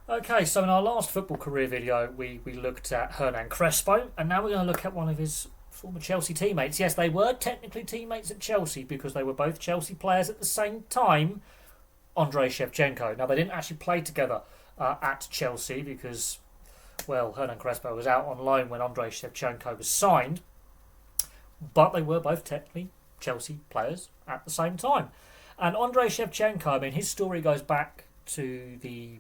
Okay, so in our last football career video, we looked at Hernan Crespo, and now we're going to look at one of his former Chelsea teammates. Yes, they were technically teammates at Chelsea because they were both Chelsea players at the same time, Andriy Shevchenko. Now, they didn't actually play together at Chelsea because, well, Hernan Crespo was out on loan when Andriy Shevchenko was signed, but they were both technically Chelsea players at the same time. And Andriy Shevchenko, I mean, his story goes back to the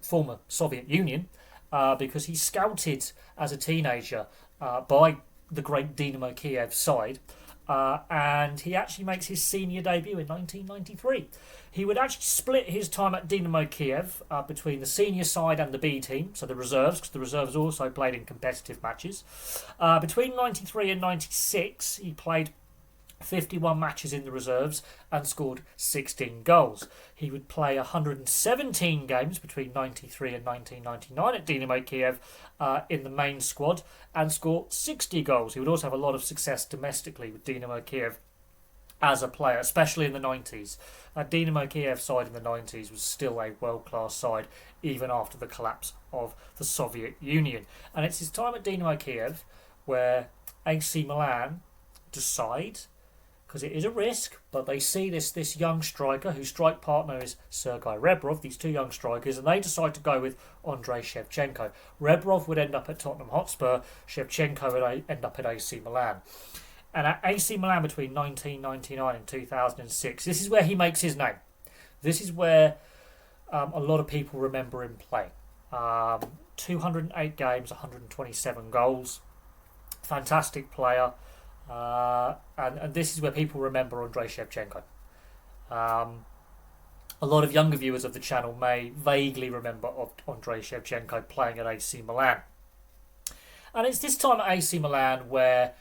former Soviet Union because he scouted as a teenager by the great Dynimo Kyiv side, and he actually makes his senior debut in 1993. He would actually split his time at Dynamo Kyiv between the senior side and the B team, so the reserves, because the reserves also played in competitive matches. Between 93 and 96, he played 51 matches in the reserves and scored 16 goals. He would play 117 games between 93 and 1999 at Dynamo Kyiv in the main squad and score 60 goals. He would also have a lot of success domestically with Dynamo Kyiv as a player, especially in the 90s. Dynamo Kyiv side in the 90s was still a world-class side even after the collapse of the Soviet Union. And it's his time at Dynamo Kyiv where AC Milan decide, because it is a risk, but they see this young striker whose strike partner is Sergei Rebrov, these two young strikers, and they decide to go with Andriy Shevchenko. Rebrov would end up at Tottenham Hotspur, Shevchenko would end up at AC Milan. And at AC Milan between 1999 and 2006, this is where he makes his name. This is where a lot of people remember him playing. 208 games, 127 goals. Fantastic player. And this is where people remember Andriy Shevchenko. A lot of younger viewers of the channel may vaguely remember of Andriy Shevchenko playing at AC Milan. And it's this time at AC Milan where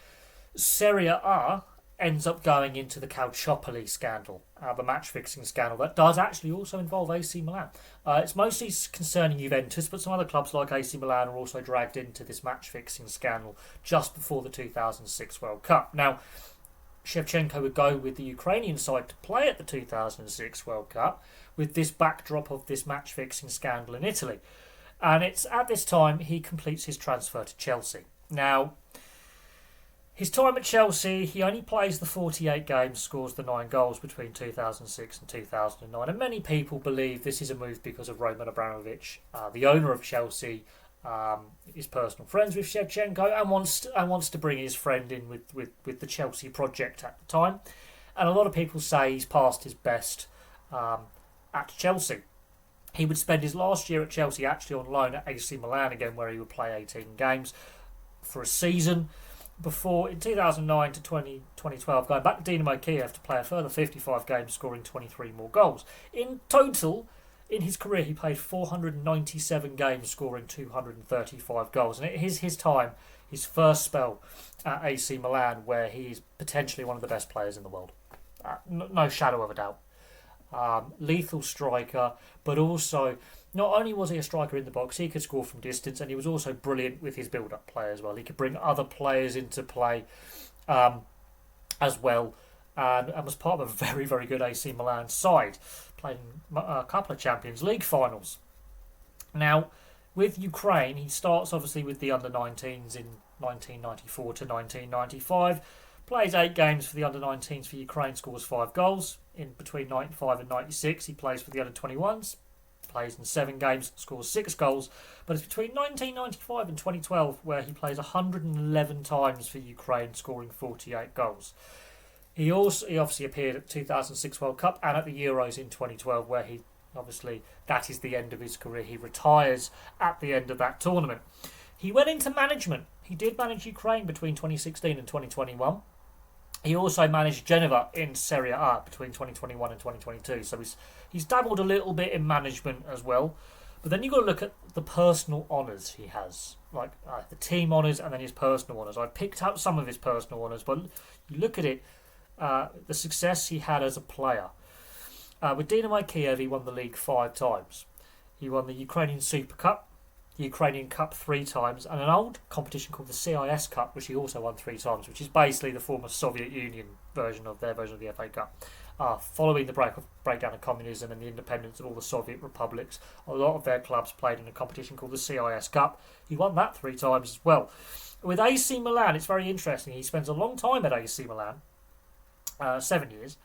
Serie A ends up going into the Calciopoli scandal, the match-fixing scandal that does actually also involve AC Milan. It's mostly concerning Juventus, but some other clubs like AC Milan are also dragged into this match-fixing scandal just before the 2006 World Cup. Now, Shevchenko would go with the Ukrainian side to play at the 2006 World Cup with this backdrop of this match-fixing scandal in Italy. And it's at this time he completes his transfer to Chelsea. Now, his time at Chelsea, he only plays the 48 games, scores the 9 goals between 2006 and 2009. And many people believe this is a move because of Roman Abramovich, the owner of Chelsea, is personal friends with Shevchenko and wants to bring his friend in with the Chelsea project at the time. And a lot of people say he's past his best at Chelsea. He would spend his last year at Chelsea actually on loan at AC Milan again, where he would play 18 games for a season, before in 2009 to 2012 going back to Dynamo Kyiv to play a further 55 games, scoring 23 more goals. In total, in his career, he played 497 games, scoring 235 goals. And it is his time, his first spell at AC Milan, where he is potentially one of the best players in the world. No shadow of a doubt. Lethal striker, but also not only was he a striker in the box, he could score from distance, and he was also brilliant with his build-up play as well. He could bring other players into play as well, and was part of a very, very good AC Milan side, playing a couple of Champions League finals. Now, with Ukraine, he starts obviously with the under-19s in 1994 to 1995, plays 8 games for the under-19s for Ukraine, scores 5 goals. In between 95 and 96, he plays for the under-21s, plays in 7 games, scores 6 goals. But it's between 1995 and 2012 where he plays 111 times for Ukraine, scoring 48 goals. He obviously appeared at the 2006 World Cup and at the Euros in 2012, where he obviously, that is the end of his career. He retires at the end of that tournament. He went into management. He did manage Ukraine between 2016 and 2021. He also managed Genova in Serie A between 2021 and 2022. So he's dabbled a little bit in management as well. But then you've got to look at the personal honours he has, like the team honours and then his personal honours. I picked out some of his personal honours, but you look at it, the success he had as a player. With Dynamo Kyiv, he won the league 5 times. He won the Ukrainian Super Cup, the Ukrainian Cup 3 times, and an old competition called the CIS Cup, which he also won 3 times, which is basically the former Soviet Union version of the FA Cup. Following the breakdown of communism and the independence of all the Soviet republics, a lot of their clubs played in a competition called the CIS Cup. He won that 3 times as well. With AC Milan, it's very interesting. He spends a long time at AC Milan, 7 years.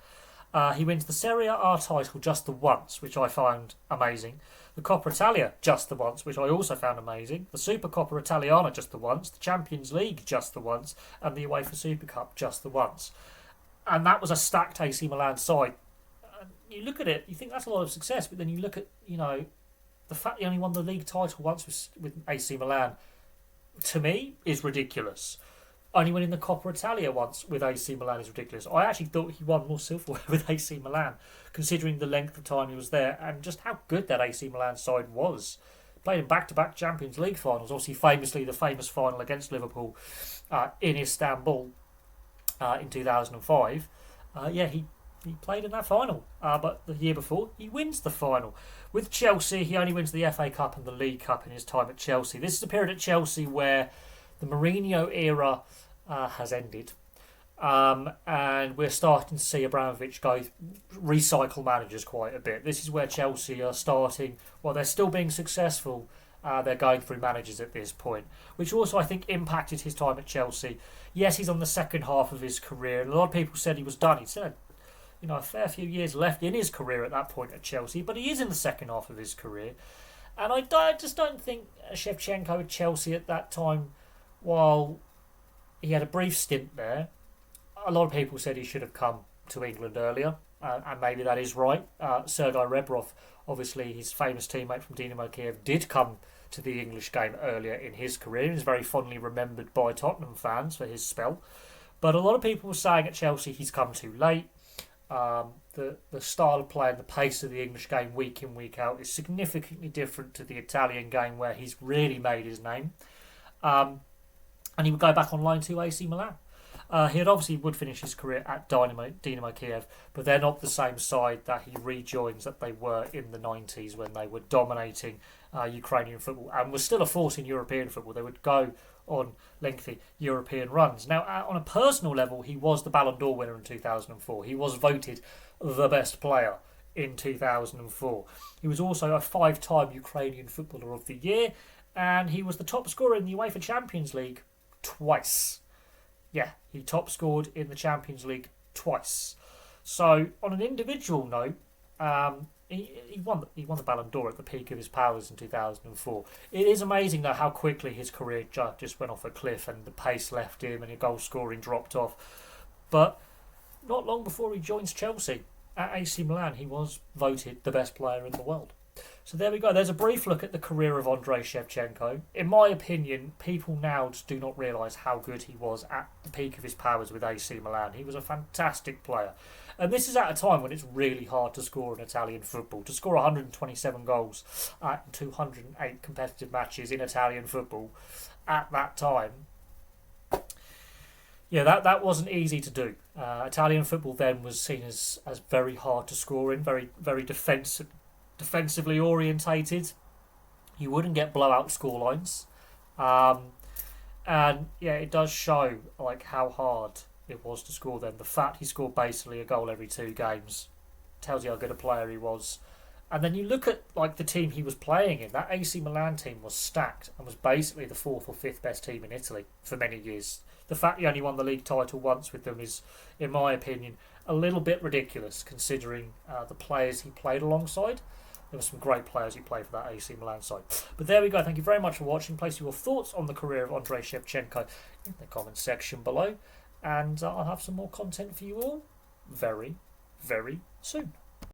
He wins the Serie A title just the once, which I found amazing. The Coppa Italia just the once, which I also found amazing. The Supercoppa Italiana just the once. The Champions League just the once. And the UEFA Super Cup just the once. And that was a stacked AC Milan side. And you look at it, you think that's a lot of success, but then you look at, the fact he only won the league title once with AC Milan, to me, is ridiculous. Only winning the Coppa Italia once with AC Milan is ridiculous. I actually thought he won more silverware with AC Milan, considering the length of time he was there and just how good that AC Milan side was. Played in back-to-back Champions League finals, obviously famously the famous final against Liverpool in Istanbul in 2005. He played in that final, but the year before he wins the final. With Chelsea, he only wins the FA Cup and the League Cup in his time at Chelsea. This is a period at Chelsea where the Mourinho era has ended, and we're starting to see Abramovich recycle managers quite a bit. This is where Chelsea are starting, while they're still being successful, they're going through managers at this point, which also I think impacted his time at Chelsea. Yes, he's on the second half of his career, and a lot of people said he was done. He said, a fair few years left in his career at that point at Chelsea, but he is in the second half of his career. And I just don't think Shevchenko at Chelsea at that time, while he had a brief stint there, a lot of people said he should have come to England earlier, and maybe that is right. Sergei Rebrov, obviously his famous teammate from Dynimo Kyiv, did come to the English game earlier in his career. He's very fondly remembered by Tottenham fans for his spell. But a lot of people were saying at Chelsea he's come too late. The style of play and the pace of the English game week in, week out is significantly different to the Italian game where he's really made his name. And he would go back on loan to AC Milan. He would finish his career at Dynamo Kyiv, but they're not the same side that he rejoins that they were in the 90s when they were dominating Ukrainian football and were still a force in European football. They would go on lengthy European runs. Now, on a personal level, he was the Ballon d'Or winner in 2004. He was voted the best player in 2004. He was also a 5-time Ukrainian Footballer of the Year, and he was the top scorer in the UEFA Champions League twice. Yeah, he top scored in the Champions League twice. So, on an individual note, he won the Ballon d'Or at the peak of his powers in 2004. It is amazing, though, how quickly his career just went off a cliff and the pace left him and his goal scoring dropped off. But not long before he joins Chelsea at AC Milan, he was voted the best player in the world. So there we go. There's a brief look at the career of Andriy Shevchenko. In my opinion, people now just do not realise how good he was at the peak of his powers with AC Milan. He was a fantastic player. And this is at a time when it's really hard to score in Italian football. To score 127 goals in 208 competitive matches in Italian football at that time, yeah, that wasn't easy to do. Italian football then was seen as very hard to score in, very, very defensively orientated. You wouldn't get blowout scorelines. And yeah, it does show how hard it was to score then. The fact he scored basically a goal every 2 games tells you how good a player he was. And then you look at the team he was playing in. That AC Milan team was stacked and was basically the 4th or 5th best team in Italy for many years. The fact he only won the league title once with them is, in my opinion, a little bit ridiculous considering the players he played alongside. There were some great players who played for that AC Milan side. But there we go. Thank you very much for watching. Place your thoughts on the career of Andriy Shevchenko in the comment section below. And I'll have some more content for you all very, very soon.